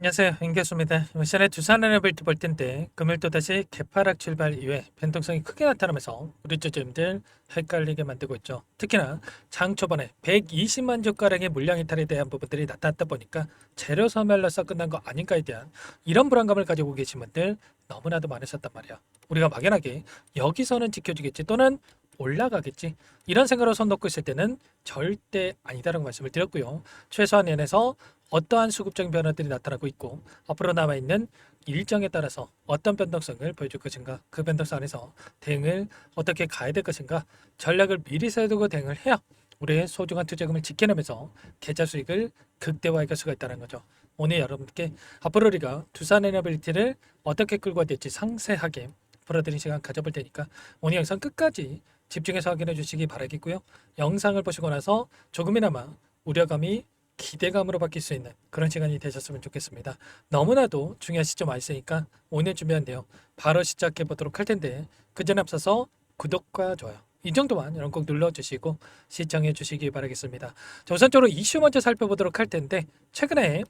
안녕하세요. 임교수입니다. 이번 시간에 두산에너빌트 볼 텐데 금일 또다시 개파락 출발 이후에 변동성이 크게 나타나면서 우리 주주님들 헷갈리게 만들고 있죠. 특히나 장 초반에 120만 주가량의 물량 이탈에 대한 부분들이 나타났다 보니까 재료 소멸로서 끝난 거 아닌가에 대한 이런 불안감을 가지고 계신 분들 너무나도 많으셨단 말이야. 우리가 막연하게 여기서는 지켜주겠지 또는 올라가겠지 이런 생각으로 손 놓고 있을 때는 절대 아니다라고 말씀을 드렸고요. 최소한 연에서 어떠한 수급적인 변화들이 나타나고 있고 앞으로 남아있는 일정에 따라서 어떤 변동성을 보여줄 것인가, 그 변동성 안에서 대응을 어떻게 가야 될 것인가, 전략을 미리 세우고 대응을 해야 우리의 소중한 투자금을 지켜내면서 계좌 수익을 극대화할 수가 있다는 거죠. 오늘 여러분께 앞으로 우리가 두산에너빌리티를 어떻게 끌고 가야 될지 상세하게 풀어드린 시간 가져볼 테니까 오늘 영상 끝까지 집중해서 확인해 주시기 바라겠고요. 영상을 보시고 나서 조금이나마 우려감이 기대감으로 바뀔 수 있는 그런 시간이 되셨으면 좋겠습니다. 너무나도 중요한 시점 와 있으니까 오늘 준비한 내용 바로 시작해 보도록 할 텐데 그 전에 앞서서 구독과 좋아요 이 정도만 여러분 꼭 눌러주시고 시청해 주시기 바라겠습니다. 자, 우선적으로 이슈 먼저 살펴보도록 할 텐데 최근에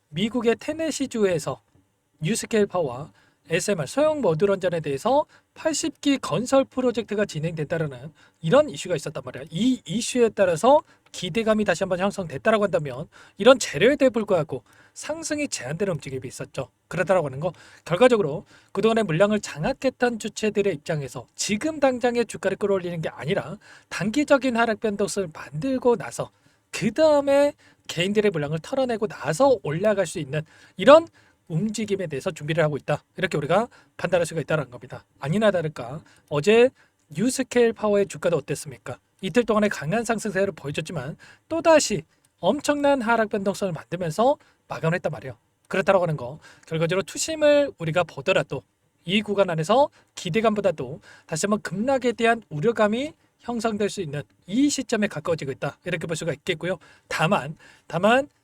미국의 테네시주에서 뉴스케일 파워와 SMR 소형 모듈원전에 대해서 80기 건설 프로젝트가 진행됐다는 이런 이슈가 있었단 말이야. 이 이슈에 따라서 기대감이 다시 한번 형성됐다라고 한다면 이런 재료에 대해 불구하고 상승이 제한되는 움직임이 있었죠. 그러다라고 하는 거 결과적으로 그동안의 물량을 장악했던 주체들의 입장에서 지금 당장의 주가를 끌어올리는 게 아니라 단기적인 하락 변동성을 만들고 나서 그 다음에 개인들의 물량을 털어내고 나서 올라갈 수 있는 이런 움직임에 대해서 준비를 하고 있다. 이렇게 우리가 판단할 수가 있다는 겁니다. 아니나 다를까 어제 뉴스케일 파워의 주가도 어땠습니까? 이틀 동안의 강한 상승세를 보여줬지만 또다시 엄청난 하락 변동성을 만들면서 마감을 했단 말이에요. 그렇다고 하는 거 결과적으로 투심을 우리가 보더라도 이 구간 안에서 기대감보다도 다시 한번 급락에 대한 우려감이 형성될 수 있는 이 시점에 가까워지고 있다. 이렇게 볼 수가 있겠고요. 다만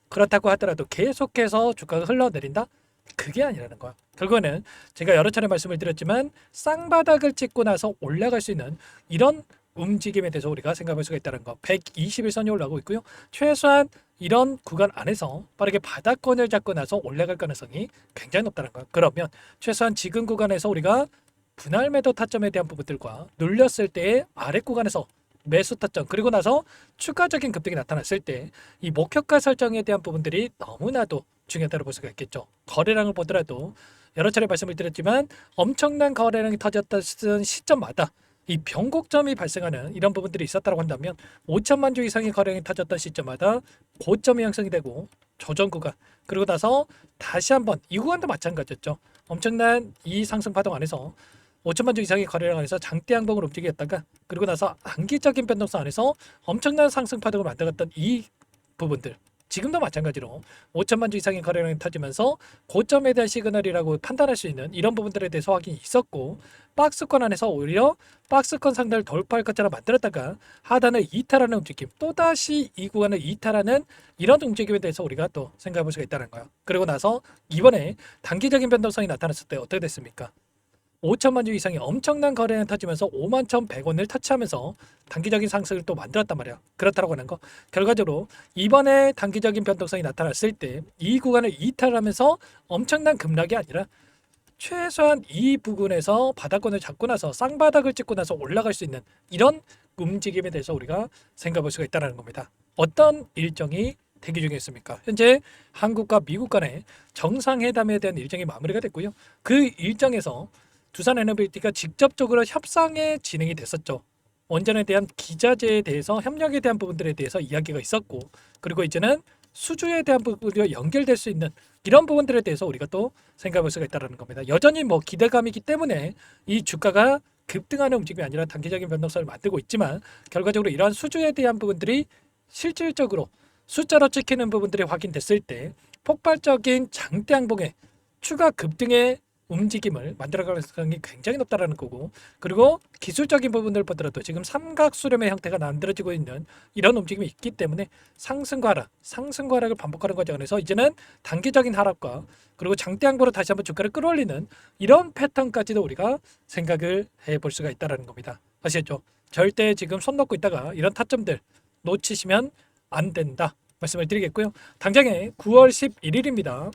그렇다고 하더라도 계속해서 주가가 흘러내린다? 그게 아니라는 거야. 결국에는 제가 여러 차례 말씀을 드렸지만 쌍바닥을 찍고 나서 올라갈 수 있는 이런 움직임에 대해서 우리가 생각할 수가 있다는 거. 121선이 올라오고 있고요. 최소한 이런 구간 안에서 빠르게 바닥권을 잡고 나서 올라갈 가능성이 굉장히 높다는 거야. 그러면 최소한 지금 구간에서 우리가 분할 매도 타점에 대한 부분들과 눌렸을 때의 아래 구간에서 매수 타점 그리고 나서 추가적인 급등이 나타났을 때 이 목표가 설정에 대한 부분들이 너무나도 중요하다고 볼 수가 있겠죠. 거래량을 보더라도 여러 차례 말씀을 드렸지만 엄청난 거래량이 터졌던 시점마다 이 변곡점이 발생하는 이런 부분들이 있었다고 한다면 5천만 주 이상의 거래량이 터졌던 시점마다 고점이 형성이 되고 조정 구간 그리고 나서 다시 한번 이 구간도 마찬가지였죠. 엄청난 이 상승 파동 안에서 5천만 주 이상의 거래량 안에서 장대 양봉을 움직였다가 그리고 나서 단기적인 변동성 안에서 엄청난 상승 파동을 만들었던 이 부분들 지금도 마찬가지로 5천만 주 이상의 거래량이 터지면서 고점에 대한 시그널이라고 판단할 수 있는 이런 부분들에 대해서 확인이 있었고 박스권 안에서 오히려 박스권 상단을 돌파할 것처럼 만들었다가 하단을 이탈하는 움직임 또다시 이 구간을 이탈하는 이런 움직임에 대해서 우리가 또 생각해 볼 수가 있다는 거예요. 그리고 나서 이번에 단기적인 변동성이 나타났을 때 어떻게 됐습니까? 5천만 주 이상의 엄청난 거래량이 터지면서 5만 1,100원을 터치하면서 단기적인 상승을 또 만들었단 말이야. 그렇다고 하는 거. 결과적으로 이번에 단기적인 변동성이 나타났을 때 이 구간을 이탈하면서 엄청난 급락이 아니라 최소한 이 부분에서 바닥권을 잡고 나서 쌍바닥을 찍고 나서 올라갈 수 있는 이런 움직임에 대해서 우리가 생각해 볼 수가 있다는 겁니다. 어떤 일정이 대기 중에 있습니까? 현재 한국과 미국 간의 정상회담에 대한 일정이 마무리가 됐고요. 그 일정에서 두산에너빌리티가 직접적으로 협상에 진행이 됐었죠. 원전에 대한 기자재에 대해서 협력에 대한 부분들에 대해서 이야기가 있었고 그리고 이제는 수주에 대한 부분이 연결될 수 있는 이런 부분들에 대해서 우리가 또 생각해 볼 수가 있다는 겁니다. 여전히 뭐 기대감이기 때문에 이 주가가 급등하는 움직임이 아니라 단기적인 변동성을 만들고 있지만 결과적으로 이러한 수주에 대한 부분들이 실질적으로 숫자로 찍히는 부분들이 확인됐을 때 폭발적인 장대 양봉의 추가 급등의 움직임을 만들어갈 가능성이 굉장히 높다라는 거고 그리고 기술적인 부분을 보더라도 지금 삼각 수렴의 형태가 만들어지고 있는 이런 움직임이 있기 때문에 상승과 하락을 반복하는 과정 안에서 이제는 단기적인 하락과 그리고 장대 양보로 다시 한번 주가를 끌어올리는 이런 패턴까지도 우리가 생각을 해볼 수가 있다는 겁니다. 아시겠죠? 절대 지금 손 놓고 있다가 이런 타점들 놓치시면 안 된다 말씀을 드리겠고요. 당장에 9월 11일입니다.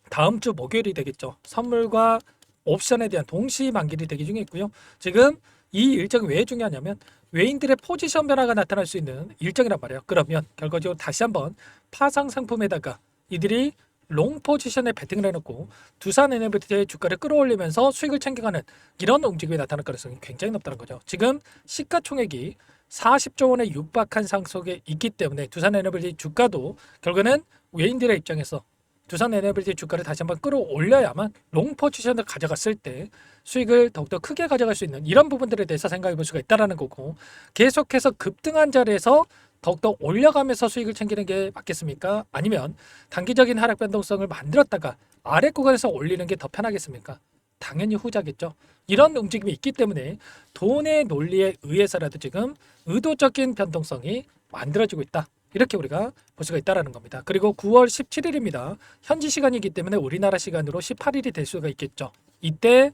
다음 주 목요일이 되겠죠. 선물과 옵션에 대한 동시 만기일이 대기 중에 있고요. 지금 이 일정이 왜 중요하냐면 외인들의 포지션 변화가 나타날 수 있는 일정이란 말이에요. 그러면 결과적으로 다시 한번 파상 상품에다가 이들이 롱 포지션에 베팅을 해놓고 두산 NFT의 주가를 끌어올리면서 수익을 챙겨가는 이런 움직임이 나타날 가능성이 굉장히 높다는 거죠. 지금 시가총액이 40조 원에 육박한 상속에 있기 때문에 두산 NFT 주가도 결국에는 외인들의 입장에서 두산 NFT 주가를 다시 한번 끌어올려야만 롱 포지션을 가져갔을 때 수익을 더욱더 크게 가져갈 수 있는 이런 부분들에 대해서 생각해 볼 수가 있다는 거고, 계속해서 급등한 자리에서 더욱더 올려가면서 수익을 챙기는 게 맞겠습니까? 아니면 단기적인 하락 변동성을 만들었다가 아래 구간에서 올리는 게 더 편하겠습니까? 당연히 후자겠죠. 이런 움직임이 있기 때문에 돈의 논리에 의해서라도 지금 의도적인 변동성이 만들어지고 있다. 이렇게 우리가 볼 수가 있다는 겁니다. 그리고 9월 17일입니다. 현지 시간이기 때문에 우리나라 시간으로 18일이 될 수가 있겠죠. 이때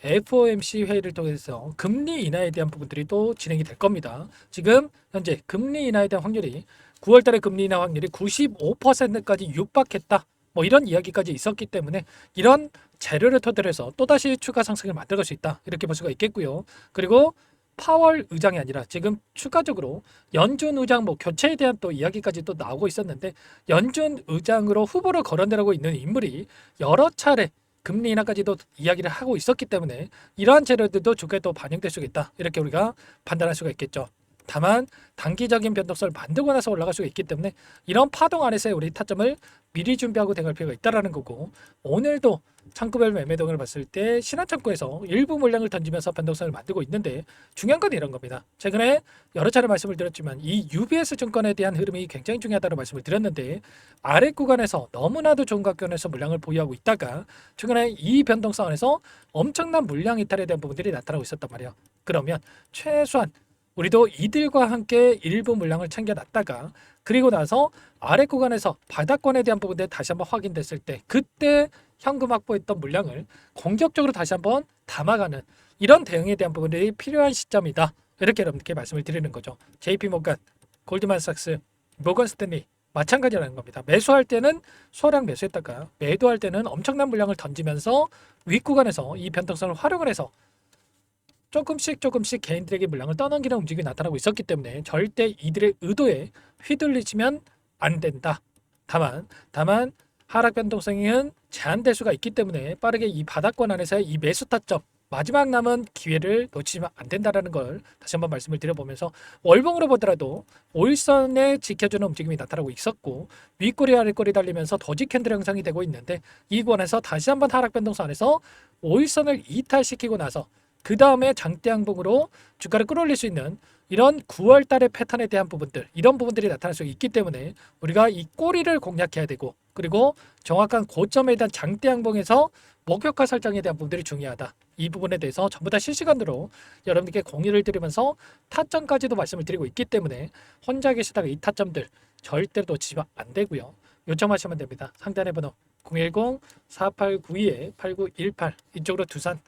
FOMC 회의를 통해서 금리 인하에 대한 부분들이 또 진행이 될 겁니다. 지금 현재 금리 인하에 대한 확률이 9월 달에 금리 인하 확률이 95%까지 육박했다. 뭐 이런 이야기까지 있었기 때문에 이런 재료를 토대로 해서 또다시 추가 상승을 만들어갈 수 있다. 이렇게 볼 수가 있겠고요. 그리고 파월 의장이 아니라 지금 추가적으로 연준 의장 뭐 교체에 대한 또 이야기까지 또 나오고 있었는데, 연준 의장으로 후보를 거론되고 있는 인물이 여러 차례 금리 인하까지도 이야기를 하고 있었기 때문에 이러한 재료들도 주가에 또 반영될 수 있다. 이렇게 우리가 판단할 수가 있겠죠. 다만 단기적인 변동성을 만들고 나서 올라갈 수가 있기 때문에 이런 파동 안에서의 우리 타점을 미리 준비하고 대응할 필요가 있다는 거고, 오늘도 창구별 매매동을 봤을 때 신한창구에서 일부 물량을 던지면서 변동성을 만들고 있는데, 중요한 건 이런 겁니다. 최근에 여러 차례 말씀을 드렸지만 이 UBS 증권에 대한 흐름이 굉장히 중요하다는 말씀을 드렸는데, 아래 구간에서 너무나도 좋은 가격에서 물량을 보유하고 있다가 최근에 이 변동성 안에서 엄청난 물량 이탈에 대한 부분들이 나타나고 있었단 말이에요. 그러면 최소한 우리도 이들과 함께 일부 물량을 챙겨놨다가 그리고 나서 아래 구간에서 바닥권에 대한 부분들 다시 한번 확인됐을 때 그때 현금 확보했던 물량을 공격적으로 다시 한번 담아가는 이런 대응에 대한 부분들이 필요한 시점이다. 이렇게 여러분께 말씀을 드리는 거죠. JP모건, 골드만삭스, 모건스탠리 마찬가지라는 겁니다. 매수할 때는 소량 매수했다가 매도할 때는 엄청난 물량을 던지면서 윗구간에서 이 변동성을 활용을 해서 조금씩 개인들에게 물량을 떠넘기는 움직임이 나타나고 있었기 때문에 절대 이들의 의도에 휘둘리시면 안 된다. 다만 하락 변동성은 제한될 수가 있기 때문에 빠르게 이 바닥권 안에서의 이 매수 타점 마지막 남은 기회를 놓치면 안 된다는 걸 다시 한번 말씀을 드려보면서, 월봉으로 보더라도 5일선에 지켜주는 움직임이 나타나고 있었고 윗꼬리 아랫꼬리 달리면서 더지 캔들 형성이 되고 있는데, 이 구간에서 다시 한번 하락 변동성 안에서 5일선을 이탈시키고 나서 그 다음에 장대 양봉으로 주가를 끌어올릴 수 있는 이런 9월 달의 패턴에 대한 부분들, 이런 부분들이 나타날 수 있기 때문에 우리가 이 꼬리를 공략해야 되고, 그리고 정확한 고점에 대한 장대 양봉에서 목표가 설정에 대한 부분들이 중요하다. 이 부분에 대해서 전부 다 실시간으로 여러분들께 공유를 드리면서 타점까지도 말씀을 드리고 있기 때문에 혼자 계시다가 이 타점들 절대로 놓치시면 안 되고요. 요청하시면 됩니다. 상단의 번호 010-4892-8918 이쪽으로 두산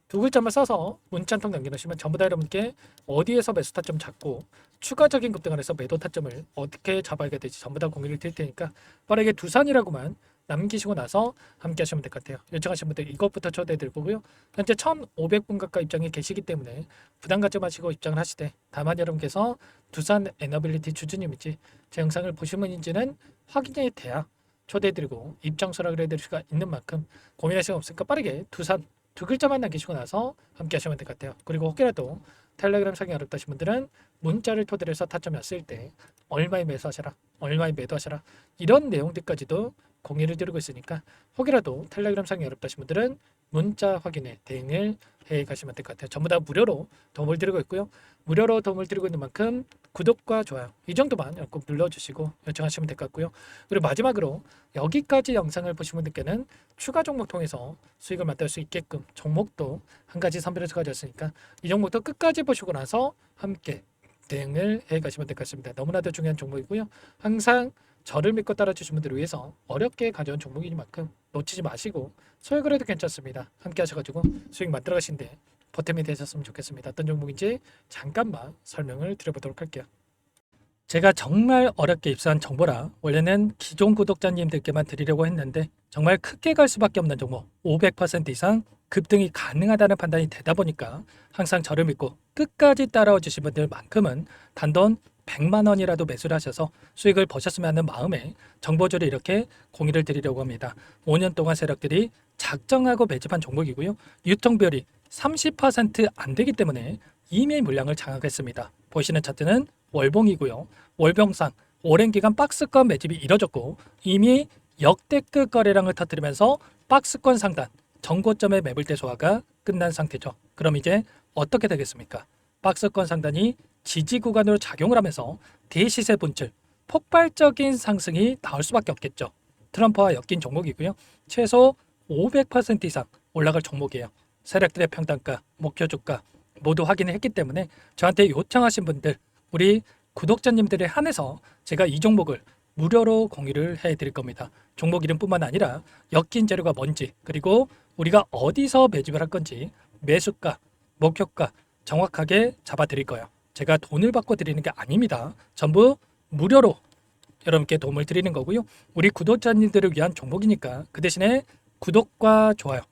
두 글자만 써서 문자 한 통 남겨놓으시면 전부 다 여러분께 어디에서 매수 타점 잡고 추가적인 급등 안에서 매도 타점을 어떻게 잡아야 될지 전부 다 공유를 드릴 테니까 빠르게 두산이라고만 남기시고 나서 함께 하시면 될 것 같아요. 요청하신 분들 이것부터 초대해 드릴 거고요. 현재 1,500분 가까이 입장이 계시기 때문에 부담 갖지 마시고 입장을 하시되, 다만 여러분께서 두산 에너빌리티 주주님인지 제 영상을 보신 분인지는 확인이 돼야 초대해 드리고 입장 수락을 해드릴 수가 있는 만큼 고민할 시간 없으니까 빠르게 두산 두 글자만 남기시고 나서 함께 하시면 될 것 같아요. 그리고 혹시라도 텔레그램 상이 어렵다신 분들은 문자를 토대로 해서 타점이 왔을 때 얼마에 매수하셔라, 얼마에 매도하셔라, 이런 내용들까지도 공유를 드리고 있으니까 혹이라도 텔레그램 상이 어렵다신 분들은 문자 확인에 대응을 해 가시면 될 것 같아요. 전부 다 무료로 도움을 드리고 있고요. 무료로 도움을 드리고 있는 만큼 구독과 좋아요 이 정도만 꼭 눌러주시고 요청하시면 될 것 같고요. 그리고 마지막으로 여기까지 영상을 보신 분들께는 추가 종목 통해서 수익을 만들 수 있게끔 종목도 한 가지 선별해서 가져왔으니까 이 종목도 끝까지 보시고 나서 함께 대응을 해 가시면 될 것 같습니다. 너무나도 중요한 종목이고요. 항상 저를 믿고 따라주신 분들을 위해서 어렵게 가져온 종목이니만큼 놓치지 마시고 소액을 해도 괜찮습니다. 함께 하셔가지고 수익 만들어 가신데 보탬이 되셨으면 좋겠습니다. 어떤 종목인지 잠깐만 설명을 드려보도록 할게요. 제가 정말 어렵게 입수한 정보라 원래는 기존 구독자님들께만 드리려고 했는데 정말 크게 갈 수밖에 없는 종목 500% 이상 급등이 가능하다는 판단이 되다 보니까 항상 저를 믿고 끝까지 따라와 주신 분들만큼은 단돈 100만 원이라도 매수를 하셔서 수익을 보셨으면 하는 마음에 정보주를 이렇게 공유를 드리려고 합니다. 5년 동안 세력들이 작정하고 매집한 종목이고요. 유통비율이 30%안 되기 때문에 이미 물량을 장악했습니다. 보시는 차트는 월봉이고요. 월봉상 오랜 기간 박스권 매집이 이뤄졌고 이미 역대급 거래량을 터뜨리면서 박스권 상단 전고점의 매물대 소화가 끝난 상태죠. 그럼 이제 어떻게 되겠습니까? 박스권 상단이 지지 구간으로 작용을 하면서 대시세 분출, 폭발적인 상승이 나올 수밖에 없겠죠. 트럼프와 엮인 종목이고요. 최소 500% 이상 올라갈 종목이에요. 세력들의 평단가, 목표 주가 모두 확인을 했기 때문에 저한테 요청하신 분들, 우리 구독자님들에 한해서 제가 이 종목을 무료로 공유를 해드릴 겁니다. 종목 이름뿐만 아니라 엮인 재료가 뭔지, 그리고 우리가 어디서 매집을 할 건지 매수가, 목표가 정확하게 잡아드릴 거예요. 제가 돈을 받고 드리는 게 아닙니다. 전부 무료로 여러분께 도움을 드리는 거고요. 우리 구독자님들을 위한 종목이니까 그 대신에 구독과 좋아요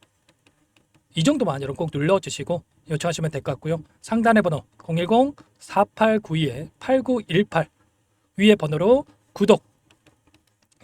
이 정도만 여러분 꼭 눌러주시고 요청하시면 될 것 같고요. 상단의 번호 010-4892-8918 위에 번호로 구독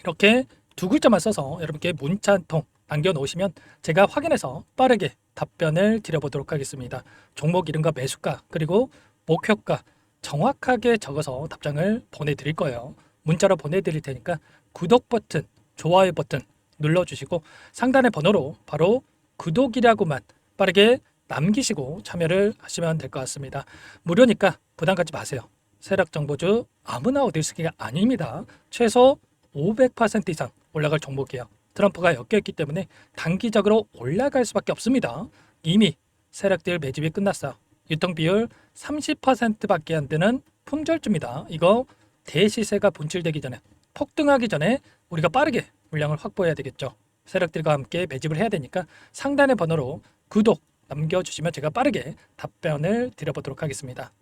이렇게 두 글자만 써서 여러분께 문자 한 통 남겨놓으시면 제가 확인해서 빠르게 답변을 드려보도록 하겠습니다. 종목 이름과 매수가 그리고 목표가 정확하게 적어서 답장을 보내드릴 거예요. 문자로 보내드릴 테니까 구독 버튼, 좋아요 버튼 눌러주시고 상단의 번호로 바로 구독이라고만 빠르게 남기시고 참여를 하시면 될 것 같습니다. 무료니까 부담 갖지 마세요. 세력 정보주 아무나 얻을 수 있는 게 아닙니다. 최소 500% 이상 올라갈 종목이에요. 트럼프가 엮여있기 때문에 단기적으로 올라갈 수밖에 없습니다. 이미 세력들 매집이 끝났어요. 유통비율 30%밖에 안 되는 품절주입니다. 이거 대시세가 분출되기 전에 폭등하기 전에 우리가 빠르게 물량을 확보해야 되겠죠. 세력들과 함께 매집을 해야 되니까 상단의 번호로 구독 남겨주시면 제가 빠르게 답변을 드려보도록 하겠습니다.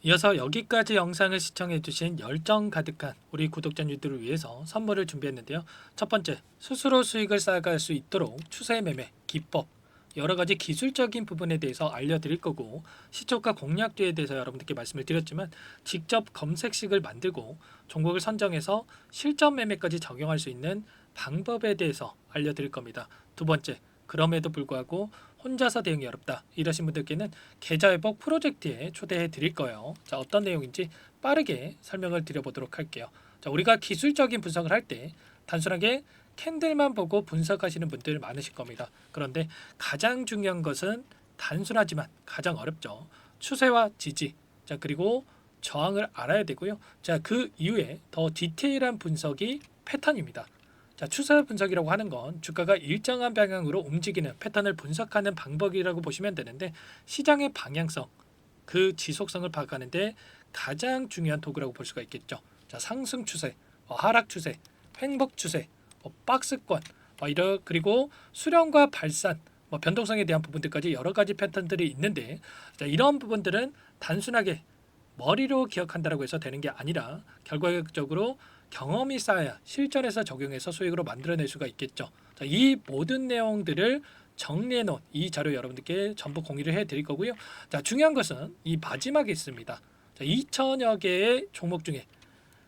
이어서 여기까지 영상을 시청해주신 열정 가득한 우리 구독자님들을 위해서 선물을 준비했는데요. 첫 번째, 스스로 수익을 쌓아갈 수 있도록 추세 매매 기법 여러가지 기술적인 부분에 대해서 알려드릴 거고 시초가 공략주에 대해서 여러분들께 말씀을 드렸지만 직접 검색식을 만들고 종목을 선정해서 실전 매매까지 적용할 수 있는 방법에 대해서 알려드릴 겁니다. 두 번째, 그럼에도 불구하고 혼자서 대응이 어렵다 이러신 분들께는 계좌회복 프로젝트에 초대해 드릴 거예요. 자, 어떤 내용인지 빠르게 설명을 드려보도록 할게요. 자, 우리가 기술적인 분석을 할 때 단순하게 캔들만 보고 분석하시는 분들 많으실 겁니다. 그런데 가장 중요한 것은 단순하지만 가장 어렵죠. 추세와 지지, 자 그리고 저항을 알아야 되고요. 자, 그 이후에 더 디테일한 분석이 패턴입니다. 자, 추세 분석이라고 하는 건 주가가 일정한 방향으로 움직이는 패턴을 분석하는 방법이라고 보시면 되는데 시장의 방향성, 그 지속성을 파악하는데 가장 중요한 도구라고 볼 수가 있겠죠. 자, 상승 추세, 하락 추세, 횡복 추세, 박스권, 그리고 수렴과 발산, 변동성에 대한 부분들까지 여러 가지 패턴들이 있는데 자, 이런 부분들은 단순하게 머리로 기억한다고 해서 되는 게 아니라 결과적으로 경험이 쌓아야 실전에서 적용해서 수익으로 만들어낼 수가 있겠죠. 자, 이 모든 내용들을 정리해 놓은 이 자료 여러분들께 전부 공유를 해 드릴 거고요. 자, 중요한 것은 이 마지막에 있습니다. 자, 2천여 개의 종목 중에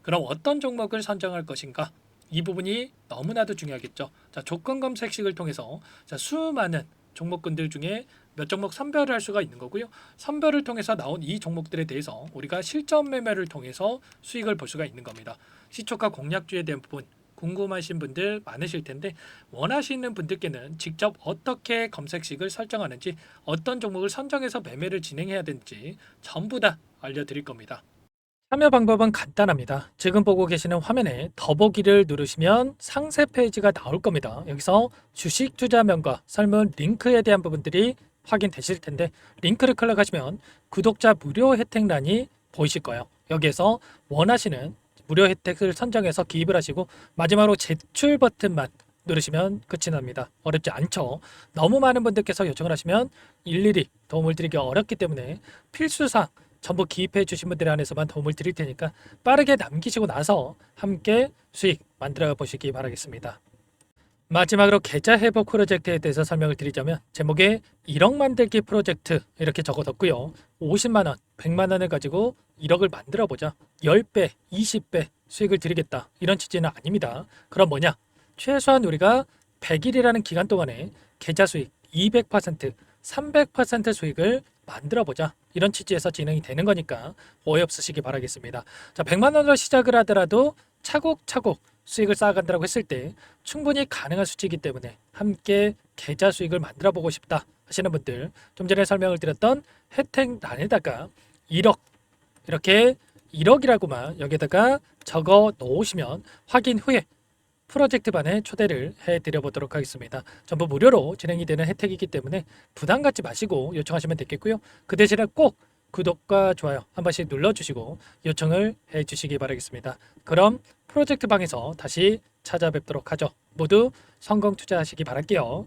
그럼 어떤 종목을 선정할 것인가? 이 부분이 너무나도 중요하겠죠. 자, 조건 검색식을 통해서 자, 수많은 종목군들 중에 몇 종목 선별을 할 수가 있는 거고요. 선별을 통해서 나온 이 종목들에 대해서 우리가 실전 매매를 통해서 수익을 볼 수가 있는 겁니다. 시초가 공략주에 대한 부분 궁금하신 분들 많으실 텐데 원하시는 분들께는 직접 어떻게 검색식을 설정하는지 어떤 종목을 선정해서 매매를 진행해야 되는지 전부 다 알려드릴 겁니다. 참여 방법은 간단합니다. 지금 보고 계시는 화면에 더보기를 누르시면 상세 페이지가 나올 겁니다. 여기서 주식 투자명과 설문 링크에 대한 부분들이 확인되실 텐데 링크를 클릭하시면 구독자 무료 혜택란이 보이실 거예요. 여기에서 원하시는 무료 혜택을 선정해서 기입을 하시고 마지막으로 제출 버튼만 누르시면 끝이 납니다. 어렵지 않죠? 너무 많은 분들께서 요청을 하시면 일일이 도움을 드리기 어렵기 때문에 필수사항 전부 기입해 주신 분들 안에서만 도움을 드릴 테니까 빠르게 남기시고 나서 함께 수익 만들어 보시기 바라겠습니다. 마지막으로 계좌 회복 프로젝트에 대해서 설명을 드리자면 제목에 1억 만들기 프로젝트 이렇게 적어뒀고요. 50만 원, 100만 원을 가지고 1억을 만들어 보자. 10배, 20배 수익을 드리겠다. 이런 취지는 아닙니다. 그럼 뭐냐? 최소한 우리가 100일이라는 기간 동안에 계좌 수익 200%, 300% 수익을 만들어 보자. 이런 취지에서 진행이 되는 거니까 오해 없으시기 바라겠습니다. 자, 100만 원으로 시작을 하더라도 차곡차곡 수익을 쌓아간다고 했을 때 충분히 가능한 수치이기 때문에 함께 계좌 수익을 만들어 보고 싶다 하시는 분들, 좀 전에 설명을 드렸던 혜택란에다가 1억 이렇게 1억이라고만 여기다가 적어 놓으시면 확인 후에 프로젝트반에 초대를 해드려 보도록 하겠습니다. 전부 무료로 진행이 되는 혜택이기 때문에 부담 갖지 마시고 요청하시면 되겠고요. 그 대신에 꼭 구독과 좋아요 한 번씩 눌러주시고 요청을 해주시기 바라겠습니다. 그럼 프로젝트 방에서 다시 찾아뵙도록 하죠. 모두 성공 투자하시기 바랄게요.